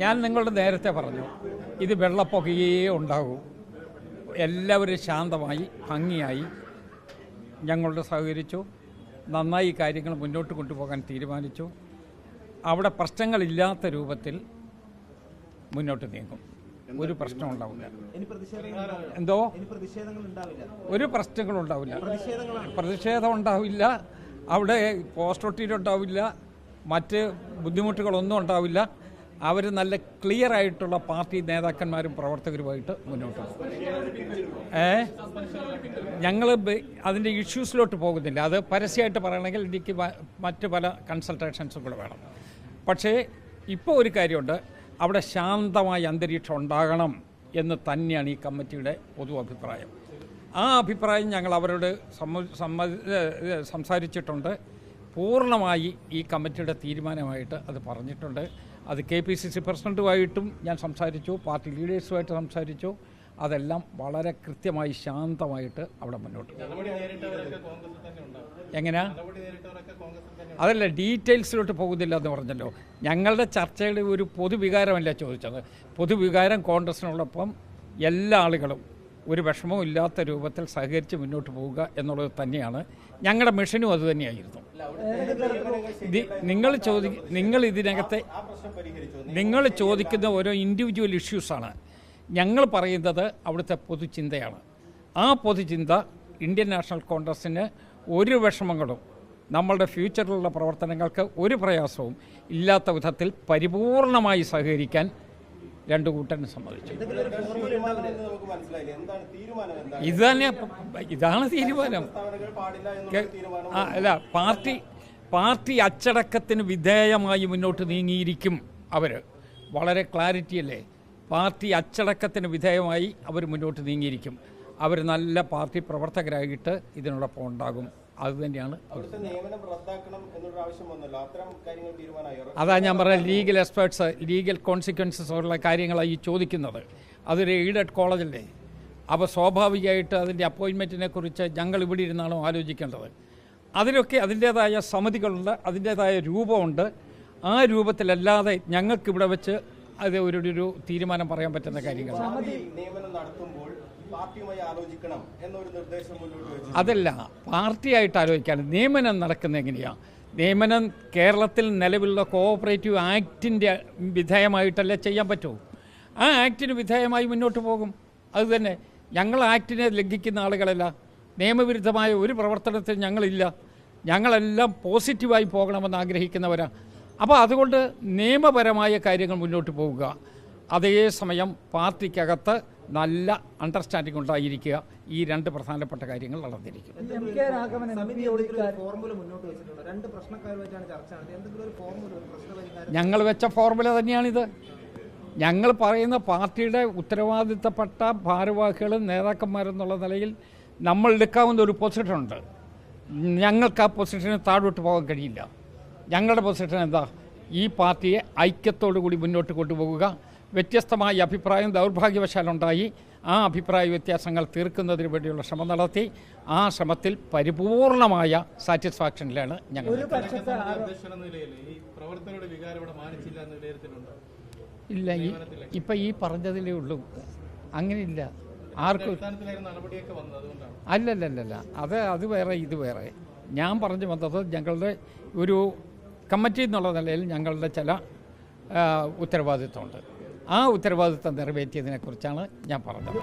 ഞാൻ നിങ്ങളോട് നേരത്തെ പറഞ്ഞു, ഇത് വെള്ളപ്പൊക്കയേ ഉണ്ടാകൂ. എല്ലാവരും ശാന്തമായി ഭംഗിയായി ഞങ്ങളോട് സഹകരിച്ചു. നന്നായി കാര്യങ്ങൾ മുന്നോട്ട് കൊണ്ടുപോകാൻ തീരുമാനിച്ചു. അവിടെ പ്രശ്നങ്ങളില്ലാത്ത രൂപത്തിൽ മുന്നോട്ട് നീങ്ങും. ഒരു പ്രശ്നം ഉണ്ടാവില്ല. എന്തോ ഒരു പ്രശ്നങ്ങളും ഉണ്ടാവില്ല. പ്രതിഷേധം ഉണ്ടാവില്ല. അവിടെ പോസ്റ്റ് ഒട്ടിയിട്ടുണ്ടാവില്ല. മറ്റ് ബുദ്ധിമുട്ടുകളൊന്നും ഉണ്ടാവില്ല. അവർ നല്ല ക്ലിയർ ആയിട്ടുള്ള പാർട്ടി നേതാക്കന്മാരും പ്രവർത്തകരുമായിട്ട് മുന്നോട്ട് പോകും. ഞങ്ങൾ അതിൻ്റെ ഇഷ്യൂസിലോട്ട് പോകുന്നില്ല. അത് പരസ്യമായിട്ട് പറയണമെങ്കിൽ എനിക്ക് മറ്റ് പല കൺസൾട്ടേഷൻസും കൂടെ വേണം. പക്ഷേ ഇപ്പോൾ ഒരു കാര്യമുണ്ട്, അവിടെ ശാന്തമായ അന്തരീക്ഷം ഉണ്ടാകണം എന്ന് തന്നെയാണ് ഈ കമ്മിറ്റിയുടെ പൊതു അഭിപ്രായം. ആ അഭിപ്രായം ഞങ്ങൾ അവരോട് സംസാരിച്ചിട്ടുണ്ട്. പൂർണ്ണമായി ഈ കമ്മിറ്റിയുടെ തീരുമാനമായിട്ട് അത് പറഞ്ഞിട്ടുണ്ട്. അത് KPCC പ്രസിഡൻറ്റുമായിട്ടും ഞാൻ സംസാരിച്ചു, പാർട്ടി ലീഡേഴ്സുമായിട്ട് സംസാരിച്ചു. അതെല്ലാം വളരെ കൃത്യമായി ശാന്തമായിട്ട് അവിടെ മുന്നോട്ട് എങ്ങനെയാ അതല്ല ഡീറ്റെയിൽസിലോട്ട് പോകുന്നില്ല എന്ന് പറഞ്ഞല്ലോ. ഞങ്ങളുടെ ചർച്ചയുടെ ഒരു പൊതുവികാരമല്ല ചോദിച്ചത്. പൊതുവികാരം കോൺഗ്രസിനോടൊപ്പം എല്ലാ ആളുകളും ഒരു വിഷമവും ഇല്ലാത്ത രൂപത്തിൽ സഹകരിച്ച് മുന്നോട്ട് പോവുക എന്നുള്ളത് തന്നെയാണ് ഞങ്ങളുടെ മിഷനും. അത് തന്നെയായിരുന്നു. നിങ്ങൾ ഇതിനകത്തെ നിങ്ങൾ ചോദിക്കുന്ന ഓരോ ഇൻഡിവിജ്വൽ ഇഷ്യൂസാണ്. ഞങ്ങൾ പറയുന്നത് അവിടുത്തെ പൊതുചിന്തയാണ്. ആ പൊതുചിന്ത ഇന്ത്യൻ നാഷണൽ കോൺഗ്രസ്സിന് ഒരു വിഷമങ്ങളും നമ്മളുടെ ഫ്യൂച്ചറിലുള്ള പ്രവർത്തനങ്ങൾക്ക് ഒരു പ്രയാസവും ഇല്ലാത്ത വിധത്തിൽ പരിപൂർണമായി സഹകരിക്കാൻ രണ്ടു കൂട്ടരും സമ്മതിച്ചു. ഇതാണ് തീരുമാനം. അല്ല, പാർട്ടി അച്ചടക്കത്തിന് വിധേയമായി മുന്നോട്ട് നീങ്ങിയിരിക്കും. അവർ വളരെ ക്ലാരിറ്റിയല്ലേ. പാർട്ടി അച്ചടക്കത്തിന് വിധേയമായി അവർ മുന്നോട്ട് നീങ്ങിയിരിക്കും. അവർ നല്ല പാർട്ടി പ്രവർത്തകരായിട്ട് ഇതിനോടൊപ്പം ഉണ്ടാകും. അതുതന്നെയാണ്. അതാ ഞാൻ പറഞ്ഞ ലീഗൽ എക്സ്പേർട്സ്, ലീഗൽ കോൺസിക്വൻസസ് ഉള്ള കാര്യങ്ങളായി ചോദിക്കുന്നത്. അതൊരു എയ്ഡഡ് കോളേജല്ലേ. അപ്പോൾ സ്വാഭാവികമായിട്ട് അതിൻ്റെ അപ്പോയിൻമെൻറ്റിനെ കുറിച്ച് ഞങ്ങൾ ഇവിടെ ഇരുന്നാണോ ആലോചിക്കേണ്ടത്? അതിലൊക്കെ അതിൻ്റേതായ സമിതികളുണ്ട്, അതിൻ്റേതായ രൂപമുണ്ട്. ആ രൂപത്തിലല്ലാതെ ഞങ്ങൾക്കിവിടെ വെച്ച് അത് ഒരു തീരുമാനം പറയാൻ പറ്റുന്ന കാര്യങ്ങളാണ്. അതല്ല, പാർട്ടിയായിട്ട് ആലോചിക്കാണ്. നിയമനം നടക്കുന്നത് എങ്ങനെയാണ്? നിയമനം കേരളത്തിൽ നിലവിലുള്ള കോഓപ്പറേറ്റീവ് ആക്ടിൻ്റെ വിധേയമായിട്ടല്ലേ ചെയ്യാൻ പറ്റൂ. ആ ആക്ടിന് വിധേയമായി മുന്നോട്ട് പോകും. അതുതന്നെ. ഞങ്ങൾ ആക്ടിനെ ലംഘിക്കുന്ന ആളുകളല്ല. നിയമവിരുദ്ധമായ ഒരു പ്രവർത്തനത്തിൽ ഞങ്ങളില്ല. ഞങ്ങളെല്ലാം പോസിറ്റീവായി പോകണമെന്ന് ആഗ്രഹിക്കുന്നവരാണ്. അപ്പോൾ അതുകൊണ്ട് നിയമപരമായ കാര്യങ്ങൾ മുന്നോട്ട് പോവുക. അതേസമയം പാർട്ടിക്കകത്ത് നല്ല അണ്ടർസ്റ്റാൻഡിംഗ് ഉണ്ടായിരിക്കുക. ഈ രണ്ട് പ്രധാനപ്പെട്ട കാര്യങ്ങൾ നടന്നിരിക്കും. ഞങ്ങൾ വെച്ച ഫോർമുല തന്നെയാണിത്. ഞങ്ങൾ പറയുന്ന പാർട്ടിയുടെ ഉത്തരവാദിത്തപ്പെട്ട ഭാരവാഹികളും നേതാക്കന്മാരെന്നുള്ള നിലയിൽ നമ്മൾ എടുക്കാവുന്ന ഒരു പൊസിഷനുണ്ട്. ഞങ്ങൾക്ക് ആ പൊസിഷന് താഴോട്ട് പോകാൻ കഴിയില്ല. ഞങ്ങളുടെ പൊസിഷൻ എന്താ? ഈ പാർട്ടിയെ ഐക്യത്തോടു കൂടി മുന്നോട്ട് കൊണ്ടുപോകുക. വ്യത്യസ്തമായ അഭിപ്രായം ദൗർഭാഗ്യവശാലുണ്ടായി. ആ അഭിപ്രായ വ്യത്യാസങ്ങൾ തീർക്കുന്നതിന് വേണ്ടിയുള്ള ശ്രമം നടത്തി. ആ ശ്രമത്തിൽ പരിപൂർണമായ സാറ്റിസ്ഫാക്ഷനിലാണ് ഞങ്ങൾ. ഇല്ല, ഇപ്പം ഈ പറഞ്ഞതിലേ ഉള്ളൂ. അങ്ങനെയില്ല. ആർക്കും അല്ലല്ലല്ല, അത് വേറെ ഇത് വേറെ. ഞാൻ പറഞ്ഞു വന്നത് ഞങ്ങളുടെ ഒരു കമ്മിറ്റി എന്നുള്ള നിലയിൽ ഞങ്ങളുടെ ചില ഉത്തരവാദിത്വമുണ്ട്. ആ ഉത്തരവാദിത്വം നിറവേറ്റിയതിനെക്കുറിച്ചാണ് ഞാൻ പറഞ്ഞത്.